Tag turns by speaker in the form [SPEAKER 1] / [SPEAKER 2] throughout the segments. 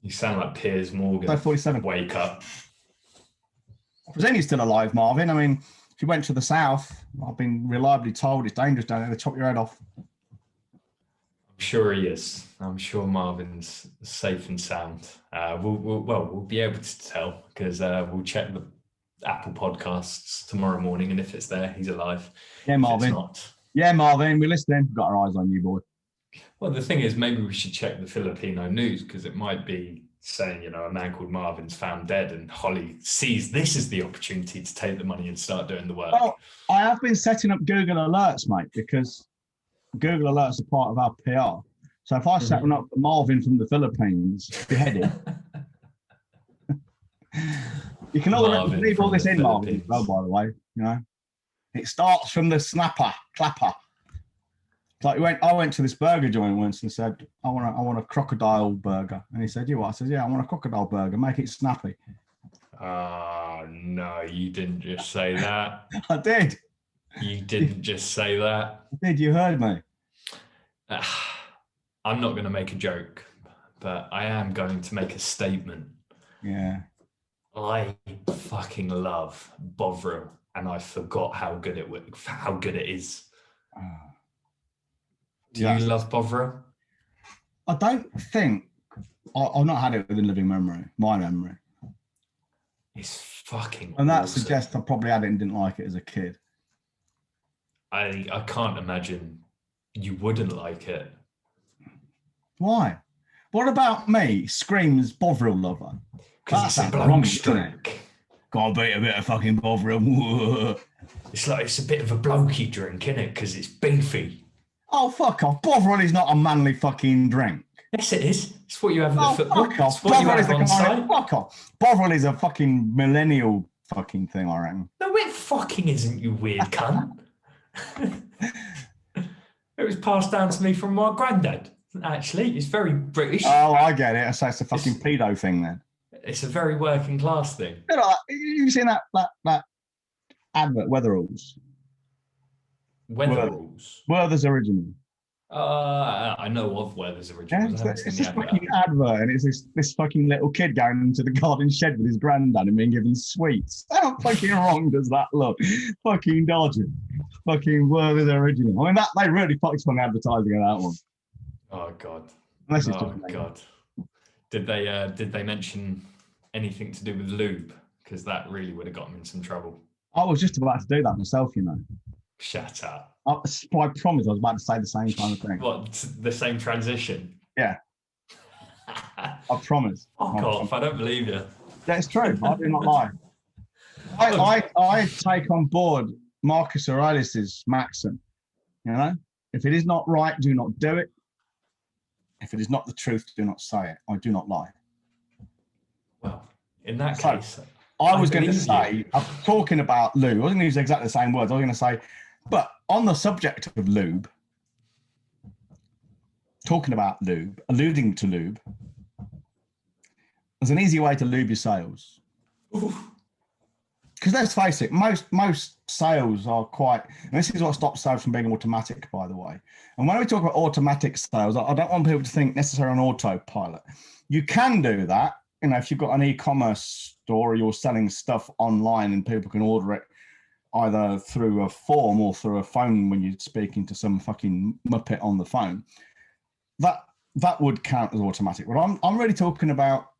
[SPEAKER 1] You sound like Piers Morgan.
[SPEAKER 2] So 47.
[SPEAKER 1] Wake up.
[SPEAKER 2] I presume he's still alive, Marvin. I mean, if you went to the south, I've been reliably told it's dangerous down there. They chop your head off.
[SPEAKER 1] I'm sure he is. I'm sure Marvin's safe and sound. We'll be able to tell because we'll check the Apple Podcasts tomorrow morning, and if it's there, he's alive.
[SPEAKER 2] Yeah, Marvin.
[SPEAKER 1] If it's not,
[SPEAKER 2] yeah, Marvin, we're listening. We've got our eyes on you, boy.
[SPEAKER 1] Well, the thing is, maybe we should check the Filipino news because it might be saying, a man called Marvin's found dead, and Holly sees this as the opportunity to take the money and start doing the work.
[SPEAKER 2] Well, I have been setting up Google Alerts, mate, because Google Alerts are part of our PR. So if I set one up for Marvin from the Philippines beheaded, you can leave all this in, Marvin, as well, by the way. It starts from the clapper. Like I went to this burger joint once and said, I want a crocodile burger. And he said, you what? I said, yeah, I want a crocodile burger. Make it snappy.
[SPEAKER 1] No, you didn't just say that.
[SPEAKER 2] I did.
[SPEAKER 1] You didn't just say that.
[SPEAKER 2] I did. You heard me.
[SPEAKER 1] I'm not going to make a joke, but I am going to make a statement.
[SPEAKER 2] Yeah.
[SPEAKER 1] I fucking love Bovril, and I forgot how good it is. Do you love Bovril?
[SPEAKER 2] I don't think I've not had it within living memory, my memory.
[SPEAKER 1] It's fucking
[SPEAKER 2] and that
[SPEAKER 1] awesome.
[SPEAKER 2] Suggests I probably had it and didn't like it as a kid.
[SPEAKER 1] I can't imagine you wouldn't like it.
[SPEAKER 2] Why? What about me screams Bovril lover?
[SPEAKER 1] Because it's a blokes drink.
[SPEAKER 2] Gotta beat a bit of fucking Bovril.
[SPEAKER 1] It's a bit of a blokey drink, isn't it? Because it's beefy.
[SPEAKER 2] Oh, fuck off. Bovril is not a manly fucking drink.
[SPEAKER 1] Yes, it is. It's what you have in the football.
[SPEAKER 2] Fuck off.
[SPEAKER 1] It's what you have on site.
[SPEAKER 2] Fuck off. Bovril is a fucking millennial fucking thing, I reckon.
[SPEAKER 1] No, it fucking isn't, you weird cunt. It was passed down to me from my granddad, actually. It's very British.
[SPEAKER 2] Oh, I get it. So it's a fucking pedo thing then.
[SPEAKER 1] It's a very working class thing.
[SPEAKER 2] You've seen that advert, Weather Rules?
[SPEAKER 1] Weather Rules?
[SPEAKER 2] Werther's Original.
[SPEAKER 1] I know of Werther's Original.
[SPEAKER 2] Yeah, it's this fucking advert, and it's this fucking little kid going into the garden shed with his granddad and being given sweets. How fucking wrong does that look? Fucking dodging. Fucking Werther's Original. I mean, they really fucked on the advertising of that one.
[SPEAKER 1] Oh, God.
[SPEAKER 2] Unless it's
[SPEAKER 1] God. Did they mention anything to do with Lube? Because that really would have got them in some trouble.
[SPEAKER 2] I was just about to do that myself,
[SPEAKER 1] Shut up.
[SPEAKER 2] I promise I was about to say the same kind of thing.
[SPEAKER 1] What, the same transition?
[SPEAKER 2] Yeah. I promise.
[SPEAKER 1] Fuck off, I don't believe you.
[SPEAKER 2] That's true. I do not lie. I take on board Marcus Aurelius's maxim. If it is not right, do not do it. If it is not the truth, do not say it. I do not lie.
[SPEAKER 1] Well, in that case,
[SPEAKER 2] I was going to say, I'm talking about lube. I wasn't going to use exactly the same words. I was going to say, but on the subject of lube, talking about lube, alluding to lube, there's an easy way to lube your sales. Because let's face it, most sales are quite, and this is what stops sales from being automatic, by the way. And when we talk about automatic sales, I don't want people to think necessarily on autopilot. You can do that, if you've got an e-commerce store or you're selling stuff online and people can order it either through a form or through a phone when you're speaking to some fucking muppet on the phone, that would count as automatic. But I'm really talking about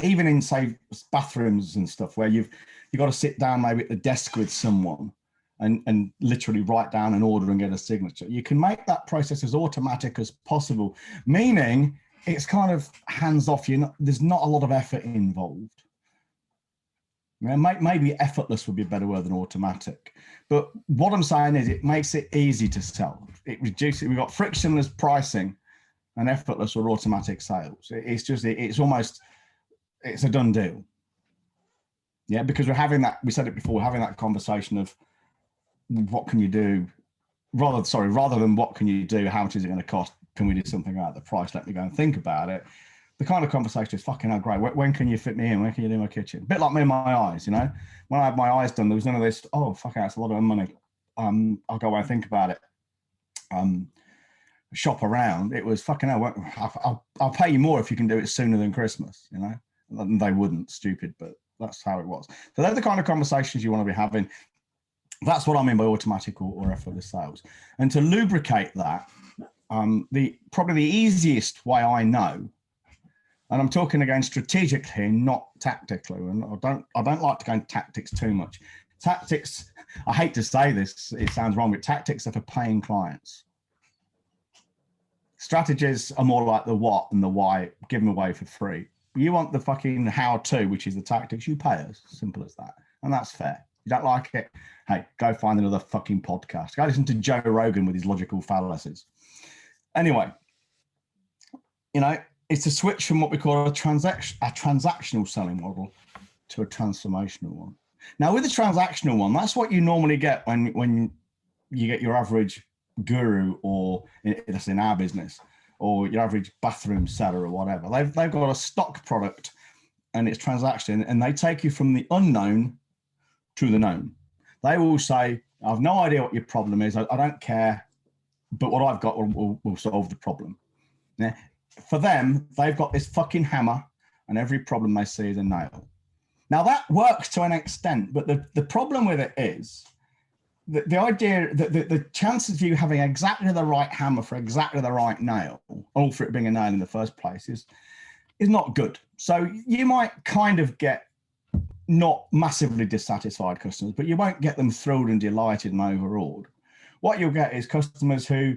[SPEAKER 2] even in, say, bathrooms and stuff where you've got to sit down maybe at the desk with someone and literally write down an order and get a signature. You can make that process as automatic as possible, meaning it's kind of hands off. There's not a lot of effort involved. Maybe effortless would be a better word than automatic. But what I'm saying is it makes it easy to sell. It reduces it. We've got frictionless pricing and effortless or automatic sales. It's a done deal. Yeah, because we're having that, we said it before, we're having that conversation of what can you do, rather than what can you do, how much is it going to cost, can we do something about the price, let me go and think about it. The kind of conversation is fucking hell great. When can you fit me in? When can you do my kitchen? A bit like me and my eyes, When I had my eyes done, there was none of this, oh, fuck, that's a lot of money. I'll go away and think about it. shop around. It was fucking hell. I'll pay you more if you can do it sooner than Christmas. You know, they wouldn't. Stupid, but that's how it was. So they're the kind of conversations you want to be having. That's what I mean by automatic or effortless sales. And to lubricate that, probably the easiest way I know, and I'm talking again strategically, not tactically. And I don't like to go into tactics too much. Tactics, I hate to say this, it sounds wrong, but tactics are for paying clients. Strategies are more like the what and the why, give them away for free. You want the fucking how-to, which is the tactics, you pay us. Simple as that. And that's fair. You don't like it, hey, go find another fucking podcast. Go listen to Joe Rogan with his logical fallacies. Anyway, you know, it's a switch from what we call a transactional selling model to a transformational one. Now, with the transactional one, that's what you normally get when you get your average guru, or that's in our business, or your average bathroom seller or whatever. They've got a stock product and it's transaction, and they take you from the unknown to the known. They will say, I've no idea what your problem is. I don't care, but what I've got will solve the problem. Yeah. For them, they've got this fucking hammer, and every problem they see is a nail. Now that works to an extent, but the problem with it is the idea that the chances of you having exactly the right hammer for exactly the right nail, all for it being a nail in the first place, is not good. So you might kind of get not massively dissatisfied customers, but you won't get them thrilled and delighted and overawed. What you'll get is customers who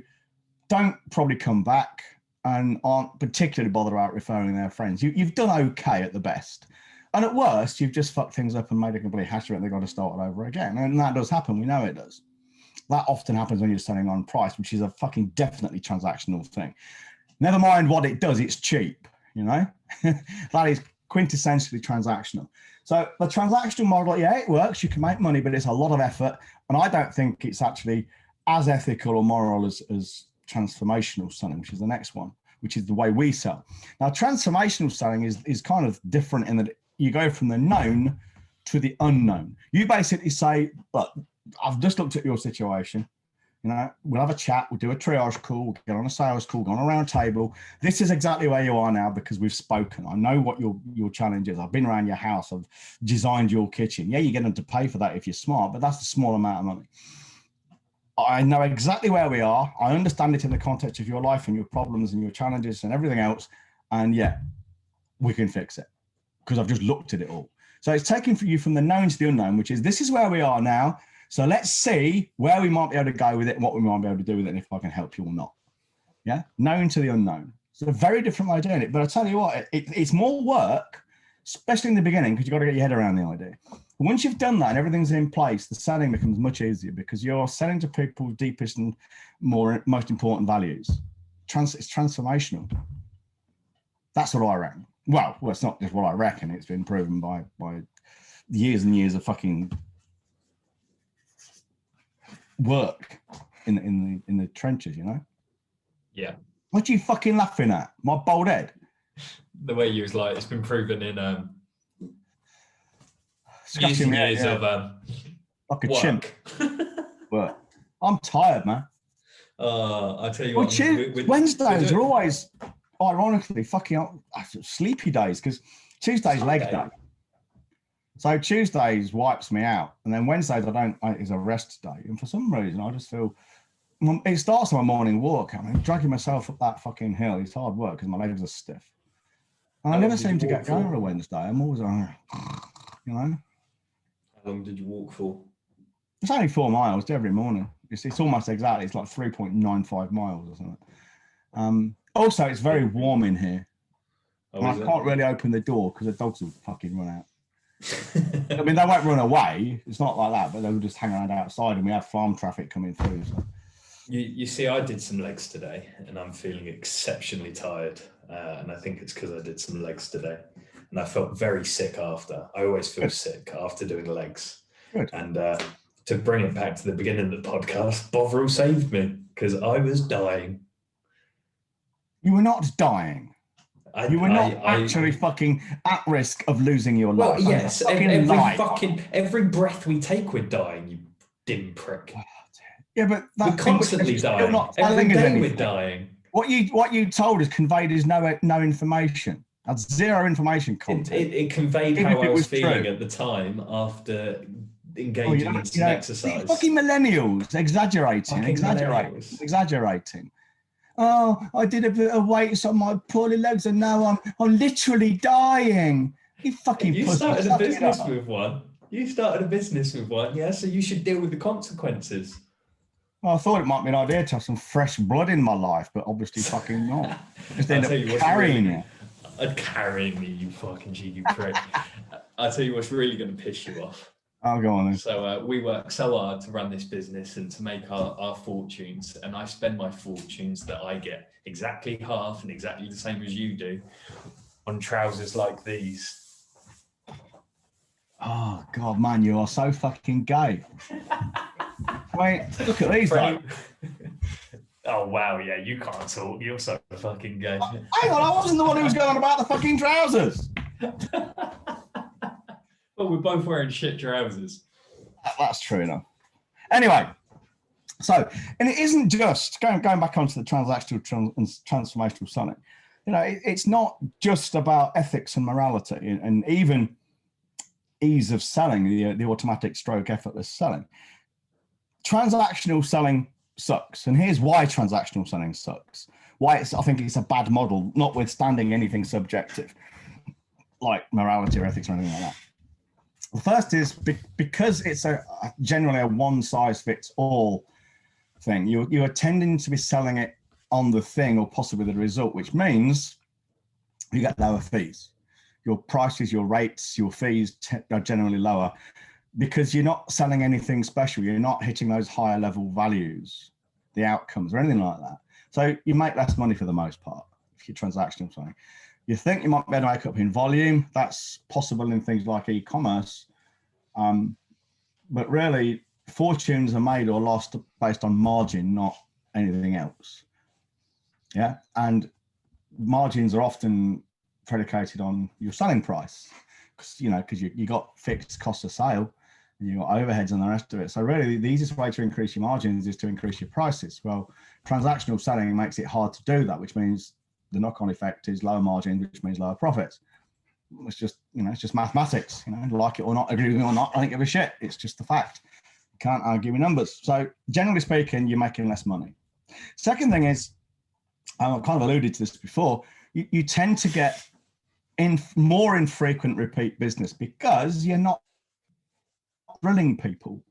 [SPEAKER 2] don't probably come back and aren't particularly bothered about referring their friends. You've done okay at the best. And at worst, you've just fucked things up and made a complete hash of it, and they've got to start it over again. And that does happen. We know it does. That often happens when you're selling on price, which is a fucking definitely transactional thing. Never mind what it does, it's cheap, you know? That is quintessentially transactional. So the transactional model, yeah, it works. You can make money, but it's a lot of effort. And I don't think it's actually as ethical or moral as transformational selling, which is the next one, which is the way we sell. Now, transformational selling is kind of different in that you go from the known to the unknown. You basically say, look, I've just looked at your situation. You know, we'll have a chat, we'll do a triage call, we'll get on a sales call, go on a round table. This is exactly where you are now because we've spoken. I know what your challenge is. I've been around your house, I've designed your kitchen. Yeah, you get them to pay for that if you're smart, but that's a small amount of money. I know exactly where we are. I understand it in the context of your life and your problems and your challenges and everything else. And yeah, we can fix it because I've just looked at it all. So it's taking you from the known to the unknown, which is this is where we are now. So let's see where we might be able to go with it and what we might be able to do with it and if I can help you or not. Yeah, known to the unknown. It's a very different way of doing it. But I tell you what, it's more work, especially in the beginning, because you've got to get your head around the idea. But once you've done that and everything's in place, the selling becomes much easier because you're selling to people's deepest and most important values. It's transformational. That's what I reckon. Well, it's not just what I reckon. It's been proven by years and years of fucking work in the trenches, you know?
[SPEAKER 1] Yeah.
[SPEAKER 2] What are you fucking laughing at? My bald head?
[SPEAKER 1] The way you was like, it's been proven in years
[SPEAKER 2] Scratching
[SPEAKER 1] and
[SPEAKER 2] me out,
[SPEAKER 1] years
[SPEAKER 2] yeah.
[SPEAKER 1] of
[SPEAKER 2] like a
[SPEAKER 1] work.
[SPEAKER 2] chimp. Work. I'm tired, man.
[SPEAKER 1] I tell you
[SPEAKER 2] Well,
[SPEAKER 1] what.
[SPEAKER 2] Wednesdays are always, ironically, fucking sleepy days because Tuesday's leg day. So Tuesdays wipes me out, and then Wednesdays is a rest day. And for some reason, I just feel it starts on my morning walk. I mean, dragging myself up that fucking hill is hard work because my legs are stiff. And I never seem to get going on a Wednesday. I'm always, you know.
[SPEAKER 1] How long did you walk for?
[SPEAKER 2] It's only 4 miles every morning. It's almost exactly. It's like 3.95 miles or something. Also, it's very warm in here.
[SPEAKER 1] Oh,
[SPEAKER 2] I can't really open the door because the dogs will fucking run out. I mean, they won't run away. It's not like that, but they'll just hang around outside, and we have farm traffic coming through. So.
[SPEAKER 1] You see, I did some legs today, and I'm feeling exceptionally tired. And I think it's because I did some legs today, and I felt very sick after. I always feel sick after doing legs.
[SPEAKER 2] Good.
[SPEAKER 1] And to bring it back to the beginning of the podcast, Bovril saved me because I was dying. You
[SPEAKER 2] were not dying. You were not actually fucking at risk of losing your life.
[SPEAKER 1] Well, yes, every breath we take, we're dying, you dim prick.
[SPEAKER 2] Yeah, but
[SPEAKER 1] we're constantly dying. Every day we're dying.
[SPEAKER 2] What you told us conveyed is no information. That's zero information content.
[SPEAKER 1] It conveyed
[SPEAKER 2] Even
[SPEAKER 1] how
[SPEAKER 2] if
[SPEAKER 1] I
[SPEAKER 2] it
[SPEAKER 1] was
[SPEAKER 2] was
[SPEAKER 1] feeling
[SPEAKER 2] true.
[SPEAKER 1] at the time after
[SPEAKER 2] Oh,
[SPEAKER 1] engaging in some exercise.
[SPEAKER 2] Fucking millennials exaggerating.
[SPEAKER 1] Millennials.
[SPEAKER 2] Exaggerating. Oh, I did a bit of weights on my poorly legs and now I'm literally dying. You fucking
[SPEAKER 1] You
[SPEAKER 2] pussy.
[SPEAKER 1] started a business with one. You started a business with one, yeah? So you should deal with the consequences.
[SPEAKER 2] Well, I thought it might be an idea to have some fresh blood in my life, but obviously fucking not. Just end up carrying you.
[SPEAKER 1] Carrying me, you fucking cheeky prick. I'll tell you what's really going to piss you off.
[SPEAKER 2] Oh, go on then.
[SPEAKER 1] So we work so hard to run this business and to make our fortunes, and I spend my fortunes that I get exactly half and exactly the same as you do on trousers like these.
[SPEAKER 2] Oh, God, man, you are so fucking gay. Wait, look at these, though.
[SPEAKER 1] Oh, wow, yeah, you can't talk. You're so fucking gay.
[SPEAKER 2] Hang on, I wasn't the one who was going on about the fucking trousers.
[SPEAKER 1] Well, we're both wearing shit trousers.
[SPEAKER 2] That's true enough. Anyway, so, and it isn't just, going back onto the transactional and transformational selling, you know, it's not just about ethics and morality and even ease of selling, the automatic stroke effortless selling. Transactional selling sucks. And here's why transactional selling sucks. Why I think it's a bad model, notwithstanding anything subjective, like morality or ethics or anything like that. The first is because it's generally a one-size-fits-all thing, you are tending to be selling it on the thing or possibly the result, which means you get lower fees. Your prices, your rates, your fees are generally lower because you're not selling anything special. You're not hitting those higher level values, the outcomes or anything like that. So you make less money for the most part if you're transactional selling. You think you might be able to make up in volume. That's possible in things like e-commerce. But really, fortunes are made or lost based on margin, not anything else. Yeah, and margins are often predicated on your selling price, because you got fixed cost of sale and you got overheads and the rest of it. So really, the easiest way to increase your margins is to increase your prices. Well, transactional selling makes it hard to do that, which means the knock-on effect is lower margins, which means lower profits. It's just, it's just mathematics, like it or not, agree with me or not, I don't give a shit. It's just the fact. You can't argue with numbers. So generally speaking, you're making less money. Second thing is, I kind of alluded to this before, you tend to get more infrequent repeat business because you're not thrilling people.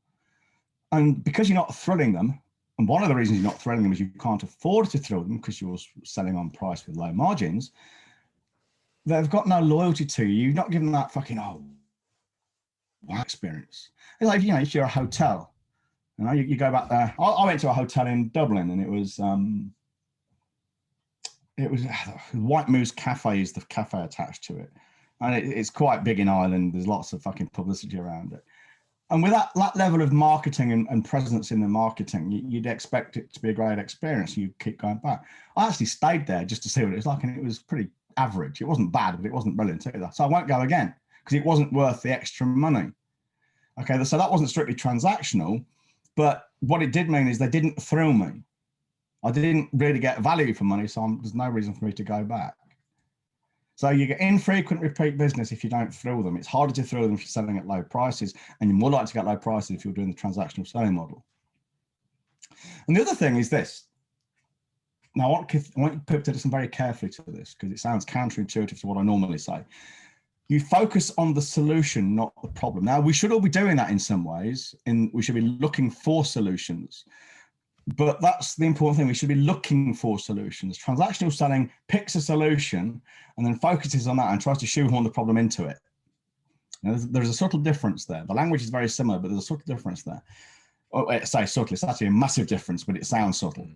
[SPEAKER 2] And because you're not thrilling them, and one of the reasons you're not thrilling them is you can't afford to thrill them because you're selling on price with low margins, they've got no loyalty to you. You're not giving that fucking, wow experience. It's like, if you're a hotel, you go back there. I went to a hotel in Dublin and it was White Moose Cafe is the cafe attached to it. And it's quite big in Ireland. There's lots of fucking publicity around it. And with that level of marketing and presence in the marketing, you'd expect it to be a great experience. You keep going back. I actually stayed there just to see what it was like, and it was pretty average. It wasn't bad, but it wasn't brilliant either. So I won't go again because it wasn't worth the extra money. Okay, so that wasn't strictly transactional, but what it did mean is they didn't thrill me. I didn't really get value for money, so there's no reason for me to go back. So you get infrequent repeat business if you don't thrill them. It's harder to thrill them if you're selling at low prices, and you're more likely to get low prices if you're doing the transactional selling model. And the other thing is this. Now, I want you to listen very carefully to this because it sounds counterintuitive to what I normally say. You focus on the solution, not the problem. Now, we should all be doing that in some ways, and we should be looking for solutions. But that's the important thing. We should be looking for solutions. Transactional selling picks a solution and then focuses on that and tries to shoehorn the problem into it. Now, there's a subtle difference there. The language is very similar, but there's a subtle difference there. I say subtle, it's actually a massive difference, but it sounds subtle.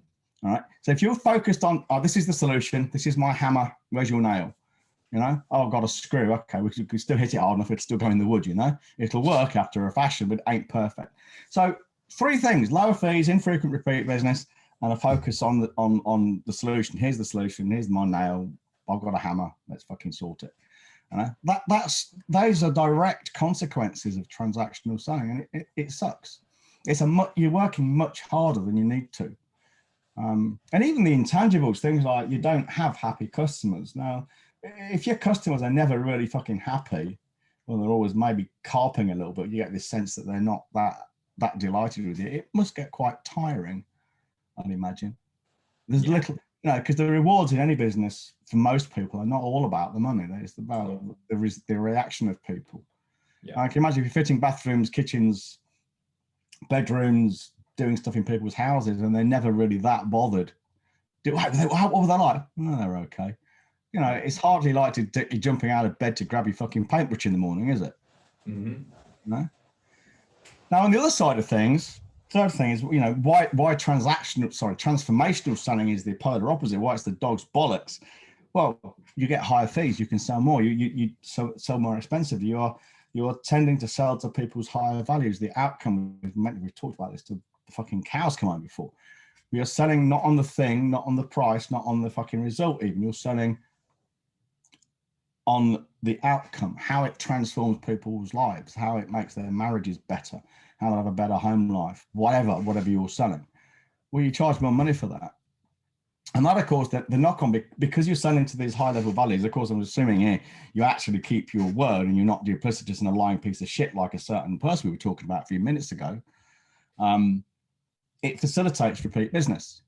[SPEAKER 2] All right. So if you're focused on, this is the solution, this is my hammer, where's your nail? Oh, I've got a screw. Okay, we could still hit it hard enough, it'd still go in the wood, It'll work after a fashion, but it ain't perfect. So 3 things: lower fees, infrequent repeat business, and a focus on the solution. Here's the solution, here's my nail, I've got a hammer, let's fucking sort it. Those are direct consequences of transactional selling, and it sucks. You're working much harder than you need to. And even the intangibles, things like you don't have happy customers. Now, if your customers are never really fucking happy, well, they're always maybe carping a little bit, you get this sense that they're not that delighted with you. It must get quite tiring, I'd imagine. There's little, because the rewards in any business for most people are not all about the money. It's about the reaction of people. I can imagine if you're fitting bathrooms, kitchens, bedrooms, doing stuff in people's houses, and they're never really that bothered. What were they like? Oh, they're okay. It's hardly like you jumping out of bed to grab your fucking paintbrush in the morning, is it? No. Now, on the other side of things, third thing is, why transformational selling is the polar opposite. Why it's the dog's bollocks. Well, you get higher fees. You can sell more. You sell more expensively. You're tending to sell to people's higher values. The outcome, we've talked about this till the fucking cows come home before. You're selling not on the thing, not on the price, not on the fucking result even. You're selling on the outcome, how it transforms people's lives, how it makes their marriages better, how they have a better home life, whatever you're selling. Well, you charge more money for that. And that, of course, the knock-on, because you're selling to these high-level values, of course, I'm assuming here you actually keep your word and you're not duplicitous and a lying piece of shit like a certain person we were talking about a few minutes ago. It facilitates repeat business.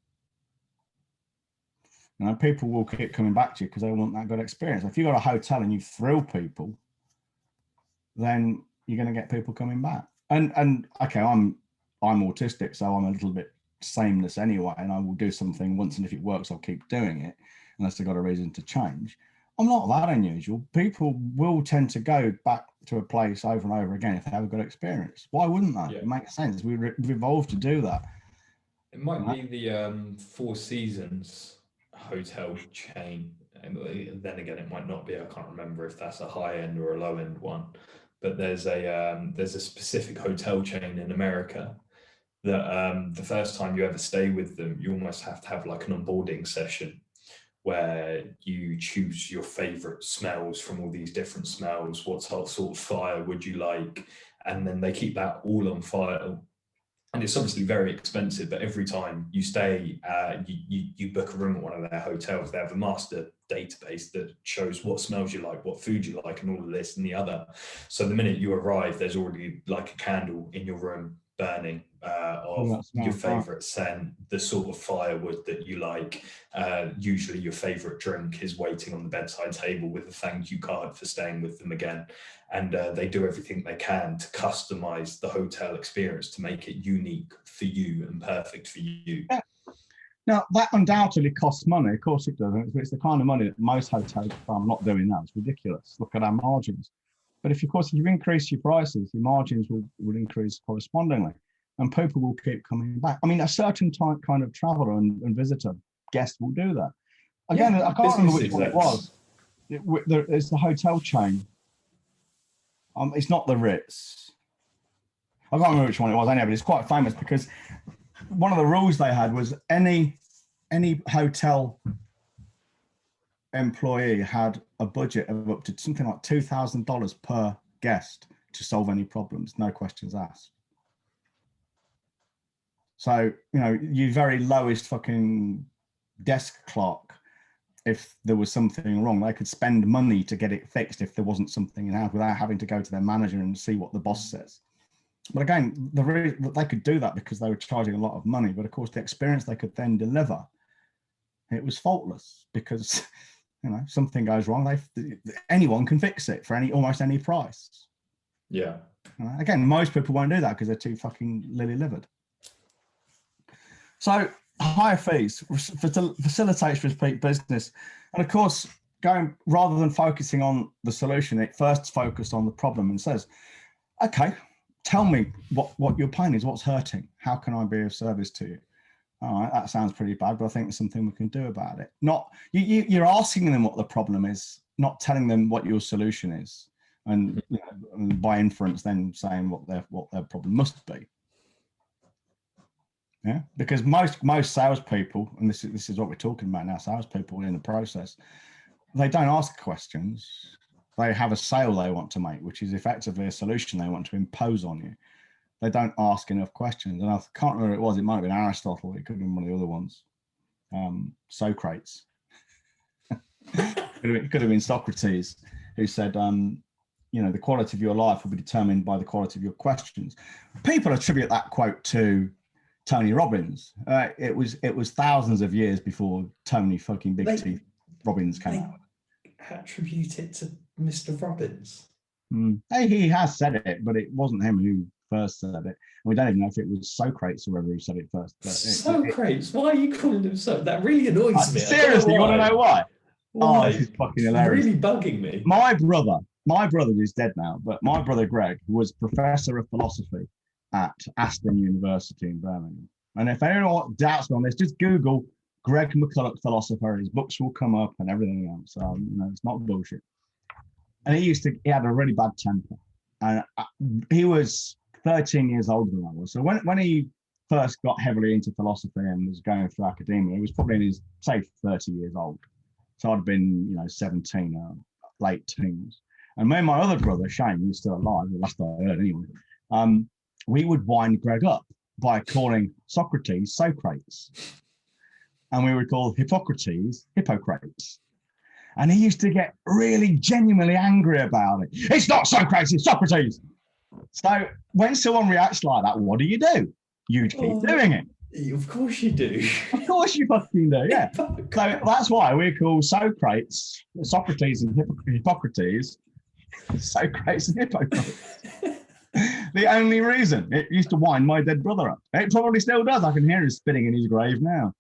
[SPEAKER 2] People will keep coming back to you because they want that good experience. If you've got a hotel and you thrill people, then you're going to get people coming back. And okay, I'm autistic, so I'm a little bit sameness anyway, and I will do something once, and if it works, I'll keep doing it unless I've got a reason to change. I'm not that unusual. People will tend to go back to a place over and over again if they have a good experience. Why wouldn't that? It makes sense. We've evolved to do that.
[SPEAKER 1] It might be the Four Seasons hotel chain, and then again, it might not be. I can't remember if that's a high end or a low end one, but there's a specific hotel chain in America that the first time you ever stay with them, you almost have to have like an onboarding session where you choose your favorite smells from all these different smells. What sort of fire would you like? And then they keep that all on file. And it's obviously very expensive, but every time you stay, you book a room at one of their hotels, they have a master database that shows what smells you like, what food you like, and all of this and the other. So the minute you arrive, there's already like a candle in your room burning of your favorite scent, the sort of firewood that you like. Usually your favorite drink is waiting on the bedside table with a thank you card for staying with them again. And they do everything they can to customize the hotel experience to make it unique for you and perfect for you.
[SPEAKER 2] Yeah. Now, that undoubtedly costs money. Of course it does. It's the kind of money that most hotels are not doing now. It's ridiculous. Look at our margins. But if you increase your prices, your margins will increase correspondingly, and people will keep coming back. I mean, a certain kind of traveler and visitor guest will do that. Again, I can't remember which one it was. It's the hotel chain. It's not the Ritz. I can't remember which one it was anyway, but it's quite famous because one of the rules they had was any hotel employee had a budget of up to something like $2,000 per guest to solve any problems, no questions asked. So, your very lowest fucking desk clerk, if there was something wrong, they could spend money to get it fixed if there wasn't something in house without having to go to their manager and see what the boss says. But again, they could do that because they were charging a lot of money. But of course, the experience they could then deliver, it was faultless because, something goes wrong. Anyone can fix it for almost any price.
[SPEAKER 1] Yeah.
[SPEAKER 2] Again, most people won't do that because they're too fucking lily-livered. So higher fees facilitates repeat business. And of course, rather than focusing on the solution, it first focused on the problem and says, okay, tell me what your pain is, what's hurting. How can I be of service to you? All right, that sounds pretty bad, but I think there's something we can do about it. Not you're asking them what the problem is, not telling them what your solution is, and by inference, then saying what their problem must be. Yeah, because most salespeople, and this is what we're talking about now, salespeople in the process, they don't ask questions. They have a sale they want to make, which is effectively a solution they want to impose on you. They don't ask enough questions. And I can't remember what it was. It might have been Aristotle. It could have been one of the other ones. Socrates. It could have been Socrates, who said, the quality of your life will be determined by the quality of your questions. People attribute that quote to Tony Robbins. It was thousands of years before Tony fucking Big Teeth Robbins came out.
[SPEAKER 1] Attribute it to Mr. Robbins.
[SPEAKER 2] Hey, he has said it, but it wasn't him who first said it. We don't even know if it was Socrates or whoever who said it first.
[SPEAKER 1] Socrates? Why are you calling him so? That really annoys me.
[SPEAKER 2] Seriously, you want to know why?
[SPEAKER 1] Why?
[SPEAKER 2] Oh, this is fucking hilarious.
[SPEAKER 1] It's really bugging me.
[SPEAKER 2] My brother is dead now, but my brother Greg was professor of philosophy at Aston University in Birmingham. And if anyone doubts me on this, just Google Greg McCulloch philosopher. His books will come up and everything else. So, it's not bullshit. And he had a really bad temper. And he was 13 years older than I was. So when he first got heavily into philosophy and was going through academia, he was probably in his, say, 30 years old. So I'd been, 17 or late teens. And me and my other brother, Shane, who's still alive, the last I heard anyway, we would wind Greg up by calling Socrates Socrates. And we would call Hippocrates Hippocrates. And he used to get really genuinely angry about it. It's not Socrates, it's Socrates. So when someone reacts like that, what do? You keep doing it.
[SPEAKER 1] Of course you do.
[SPEAKER 2] Of course you fucking do, yeah. So that's why we call Socrates and Hippocrates Socrates and Hippocrates. The only reason it used to wind my dead brother up. It probably still does. I can hear him spinning in his grave now.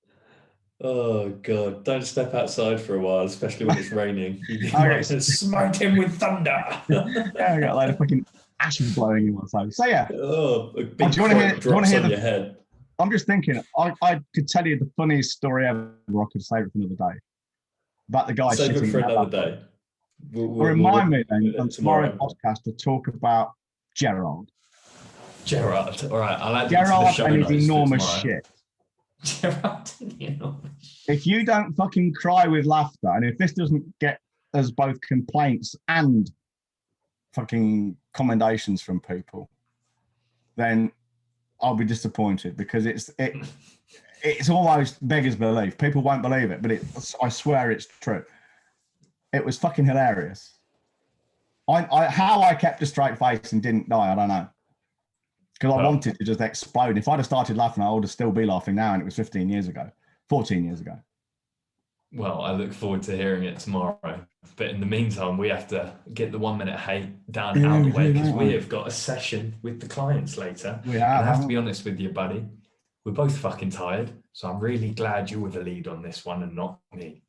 [SPEAKER 1] Oh God! Don't step outside for a while, especially when it's raining. You might smote him with thunder.
[SPEAKER 2] Yeah, I got a load of fucking ashes blowing in my face. So yeah.
[SPEAKER 1] Oh, a big
[SPEAKER 2] do you want to hear
[SPEAKER 1] your head?
[SPEAKER 2] I'm just thinking. I could tell you the funniest story ever. I could save it for another day. About the guy.
[SPEAKER 1] Save it for another day.
[SPEAKER 2] Remind me then on tomorrow's podcast to talk about Gerard.
[SPEAKER 1] Gerard. All right, I'll add
[SPEAKER 2] Gerard
[SPEAKER 1] to the show
[SPEAKER 2] and
[SPEAKER 1] notes
[SPEAKER 2] his enormous
[SPEAKER 1] tomorrow.
[SPEAKER 2] shit.
[SPEAKER 1] Gerard and the enormous shit.
[SPEAKER 2] If you don't fucking cry with laughter, and if this doesn't get us both complaints and fucking commendations from people, then I'll be disappointed, because it's almost beggars belief. People won't believe it, but I swear it's true. It was fucking hilarious. How I kept a straight face and didn't die, I don't know. Because I wanted to just explode. If I'd have started laughing, I would have still be laughing now, and it was 14 years ago.
[SPEAKER 1] Well, I look forward to hearing it tomorrow. But in the meantime, we have to get the 1 minute hate down out of the way, because we have got a session with the clients later. I have to be honest with you, buddy. We're both fucking tired. So I'm really glad you were the lead on this one and not me.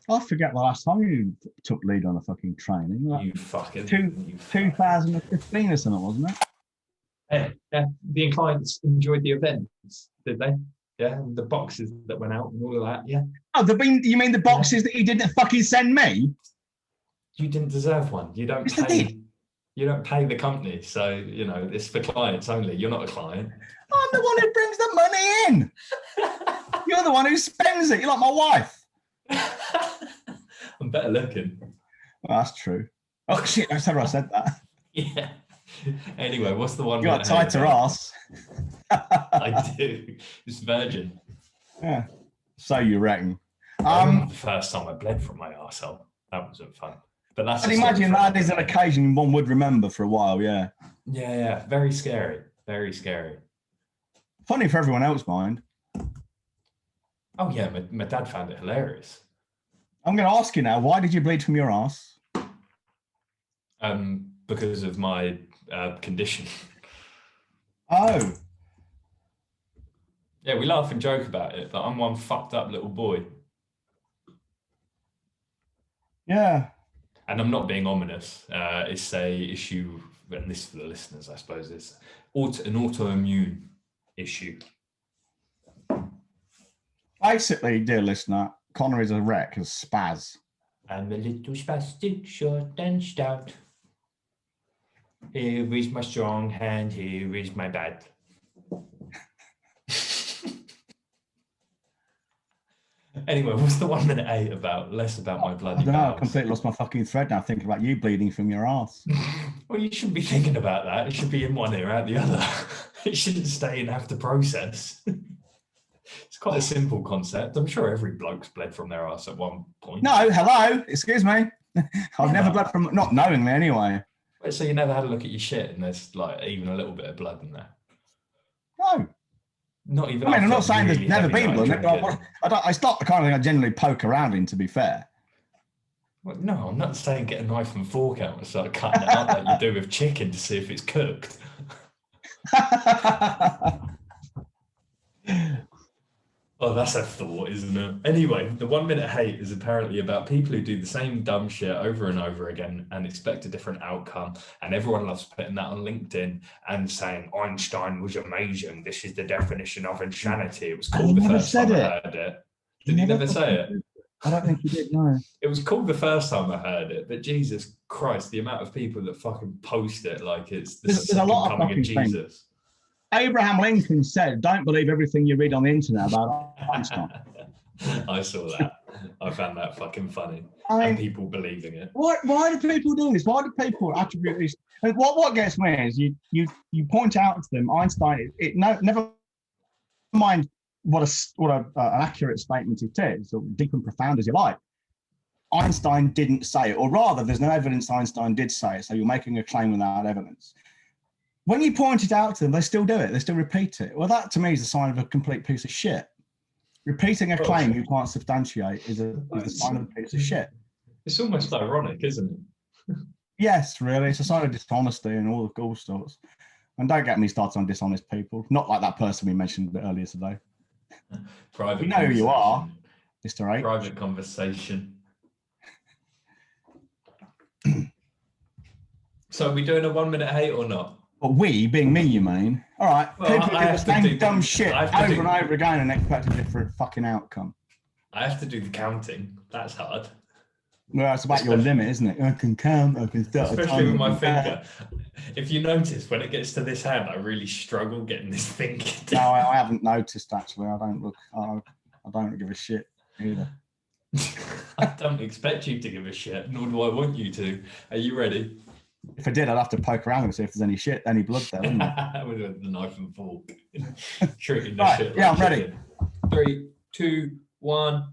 [SPEAKER 2] I forget the last time you took lead on a fucking training. Like
[SPEAKER 1] you fucking
[SPEAKER 2] 2015 or something, wasn't it?
[SPEAKER 1] Yeah, the clients enjoyed the events, did they? Yeah, and the boxes that went out and all of that. Yeah.
[SPEAKER 2] Oh, you mean the boxes that he didn't fucking send me?
[SPEAKER 1] You didn't deserve one. You don't pay. You don't pay the company, so it's for clients only. You're not a client.
[SPEAKER 2] I'm the one who brings the money in. You're the one who spends it. You're like my wife.
[SPEAKER 1] I'm better looking.
[SPEAKER 2] Well, that's true. Oh shit! I said that.
[SPEAKER 1] Yeah. Anyway, what's the one?
[SPEAKER 2] You got a tighter ass.
[SPEAKER 1] I do. It's virgin.
[SPEAKER 2] Yeah. So you reckon?
[SPEAKER 1] I remember the first time I bled from my arsehole. That wasn't fun. But that's.
[SPEAKER 2] I'd imagine that is an occasion one would remember for a while. Yeah.
[SPEAKER 1] Yeah. Very scary. Very scary.
[SPEAKER 2] Funny for everyone else, mind.
[SPEAKER 1] Oh yeah, my dad found it hilarious.
[SPEAKER 2] I'm going to ask you now. Why did you bleed from your ass?
[SPEAKER 1] Because of my condition.
[SPEAKER 2] Oh.
[SPEAKER 1] Yeah, we laugh and joke about it, but I'm one fucked up little boy.
[SPEAKER 2] Yeah.
[SPEAKER 1] And I'm not being ominous. It's a issue, and this for the listeners, I suppose, it's an autoimmune issue.
[SPEAKER 2] Basically, dear listener, Connor is a wreck, a spaz.
[SPEAKER 1] I'm a little spastic, short and stout. Here is my strong hand, here is my bad. Anyway, what's the 1 minute 8 about? Less about my bloody bowels.
[SPEAKER 2] I completely lost my fucking thread now, thinking about you bleeding from your ass.
[SPEAKER 1] Well, you shouldn't be thinking about that. It should be in one ear, out the other. It shouldn't stay and have to process. It's quite a simple concept. I'm sure every bloke's bled from their arse at one point.
[SPEAKER 2] No, hello, excuse me. I've never bled from, not knowingly anyway.
[SPEAKER 1] Wait, so you never had a look at your shit and there's like even a little bit of blood in there?
[SPEAKER 2] No.
[SPEAKER 1] Not even.
[SPEAKER 2] I mean, I'm not saying
[SPEAKER 1] really
[SPEAKER 2] there's never been blood. It's not the kind of thing I generally poke around in, to be fair.
[SPEAKER 1] Well, no, I'm not saying get a knife and fork out and start cutting it up like you do with chicken to see if it's cooked. Oh, that's a thought, isn't it? Anyway, the 1 minute hate is apparently about people who do the same dumb shit over and over again and expect a different outcome. And everyone loves putting that on LinkedIn and saying Einstein was amazing. This is the definition of insanity. It was cool the first time I heard it. Did he never say it?
[SPEAKER 2] I don't think he did, no.
[SPEAKER 1] It was cool the first time I heard it, but Jesus Christ, the amount of people that fucking post it like it's the
[SPEAKER 2] there's a lot of
[SPEAKER 1] coming of Jesus.
[SPEAKER 2] Things. Abraham Lincoln said, don't believe everything you read on the internet about Einstein.
[SPEAKER 1] I saw that. I found that fucking funny. And people believing it.
[SPEAKER 2] Why do people do this? Why do people attribute these? And what gets me is you point out to them Einstein, never mind what an accurate statement it is, or deep and profound as you like. Einstein didn't say it, or rather, there's no evidence Einstein did say it, so you're making a claim without evidence. When you point it out to them, they still do it. They still repeat it. Well, that to me is a sign of a complete piece of shit. Repeating a claim you can't substantiate is a sign of a piece of shit.
[SPEAKER 1] It's almost ironic, isn't it?
[SPEAKER 2] Yes, really. It's a sign of dishonesty and all the cool sorts. And don't get me started on dishonest people. Not like that person we mentioned a bit earlier today.
[SPEAKER 1] Private.
[SPEAKER 2] You know who you are, Mr. H.
[SPEAKER 1] Private conversation. So are we doing a 1 minute hate or not?
[SPEAKER 2] But we, being me, you mean? All right, well, people do the same dumb shit over and over again and expect a different fucking outcome.
[SPEAKER 1] I have to do the counting. That's hard.
[SPEAKER 2] Well, it's about your limit, isn't it? I can count, I can start.
[SPEAKER 1] Especially with my finger. If you notice, when it gets to this hand, I really struggle getting this finger down.
[SPEAKER 2] No, I haven't noticed, actually. I don't give a shit either.
[SPEAKER 1] I don't expect you to give a shit, nor do I want you to. Are you ready?
[SPEAKER 2] If I did, I'd have to poke around and see if there's any blood there, wouldn't I?
[SPEAKER 1] With the knife and fork. Treating the
[SPEAKER 2] right,
[SPEAKER 1] shit.
[SPEAKER 2] Yeah,
[SPEAKER 1] like
[SPEAKER 2] I'm ready.
[SPEAKER 1] 3, 2, 1.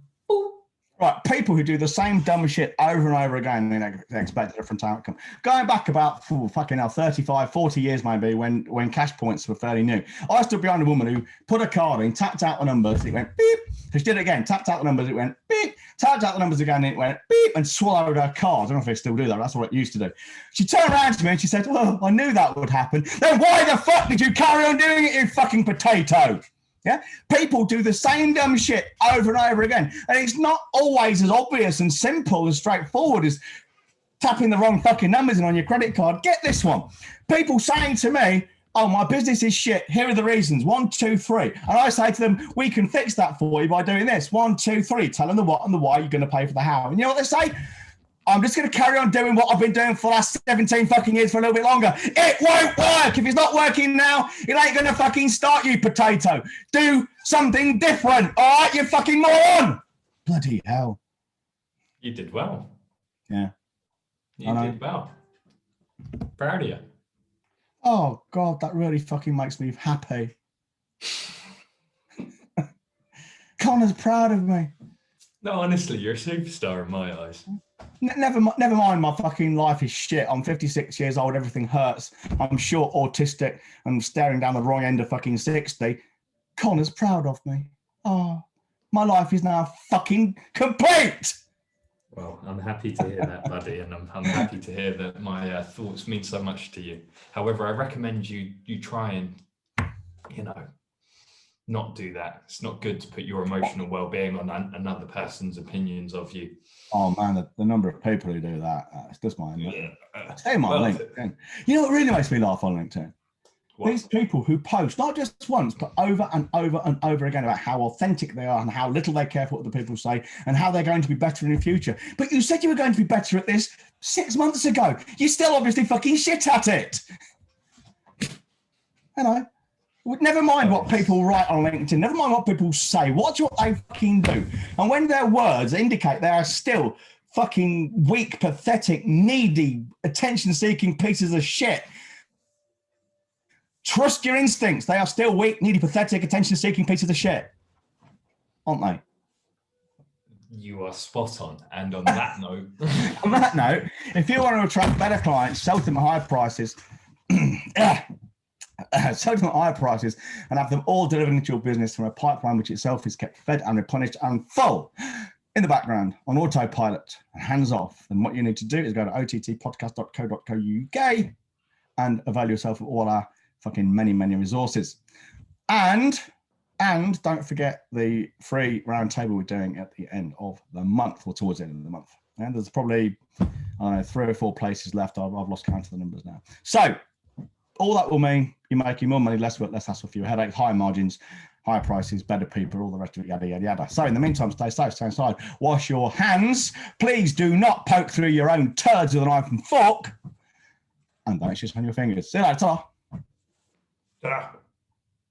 [SPEAKER 2] Right, people who do the same dumb shit over and over again and they expect a different outcome. Going back about, fucking hell, 35, 40 years maybe, when cash points were fairly new. I stood behind a woman who put a card in, tapped out the numbers, it went beep. She did it again, tapped out the numbers, it went beep. Tapped out the numbers again, it went beep, and swallowed her card. I don't know if they still do that, but that's what it used to do. She turned around to me and she said, well, I knew that would happen. Then why the fuck did you carry on doing it, you fucking potato? Yeah, people do the same dumb shit over and over again, and it's not always as obvious and simple and straightforward as tapping the wrong fucking numbers in on your credit card. Get this one: people saying to me, "Oh, my business is shit. Here are the reasons: 1, 2, 3." And I say to them, "We can fix that for you by doing this: 1, 2, 3." Tell them the what and the why. You're going to pay for the how. And you know what they say? I'm just going to carry on doing what I've been doing for the last 17 fucking years for a little bit longer. It won't work. If it's not working now, it ain't going to fucking start, you potato. Do something different. All right, you fucking moron. Bloody hell.
[SPEAKER 1] You did well.
[SPEAKER 2] Yeah.
[SPEAKER 1] You did well. Proud of you.
[SPEAKER 2] Oh, God, that really fucking makes me happy. Connor's proud of me.
[SPEAKER 1] No, honestly, you're a superstar in my eyes.
[SPEAKER 2] Never mind, my fucking life is shit. I'm 56 years old. Everything hurts. I'm short, autistic, and staring down the wrong end of fucking 60. Connor's proud of me. Oh, my life is now fucking complete.
[SPEAKER 1] Well, I'm happy to hear that, buddy, and I'm happy to hear that my thoughts mean so much to you. However, I recommend you try and, not do that. It's not good to put your emotional well-being on another person's opinions of you.
[SPEAKER 2] Oh man, the number of people who do that, it's just my stay on LinkedIn. You know what really makes me laugh on LinkedIn? What? These people who post not just once, but over and over and over again about how authentic they are and how little they care for what the people say and how they're going to be better in the future. But you said you were going to be better at this 6 months ago. You're still obviously fucking shit at it. Never mind what people write on LinkedIn. Never mind what people say. Watch what they fucking do. And when their words indicate they are still fucking weak, pathetic, needy, attention-seeking pieces of shit, trust your instincts. They are still weak, needy, pathetic, attention-seeking pieces of shit. aren't they?
[SPEAKER 1] You are spot on. And on that note,
[SPEAKER 2] On that note, if you want to attract better clients, sell them at high prices, sell them at higher prices, and have them all delivered into your business from a pipeline which itself is kept fed and replenished and full in the background on autopilot and hands off, then what you need to do is go to ottpodcast.co.uk and avail yourself of all our fucking many
[SPEAKER 1] Mm.
[SPEAKER 2] resources. And don't forget the free roundtable we're doing at the end of the month, or towards the end of the month. And there's probably 3 or 4 places left. I've lost count of the numbers now. So all that will mean you're making more money, less work, less hassle for your headaches, higher margins, higher prices, better people, all the rest of it, yada, yada, yada. So in the meantime, stay safe, stay inside, wash your hands. Please do not poke through your own turds with a knife and fork. And don't just on your fingers. See you later. Ta-ra.
[SPEAKER 1] ta-da.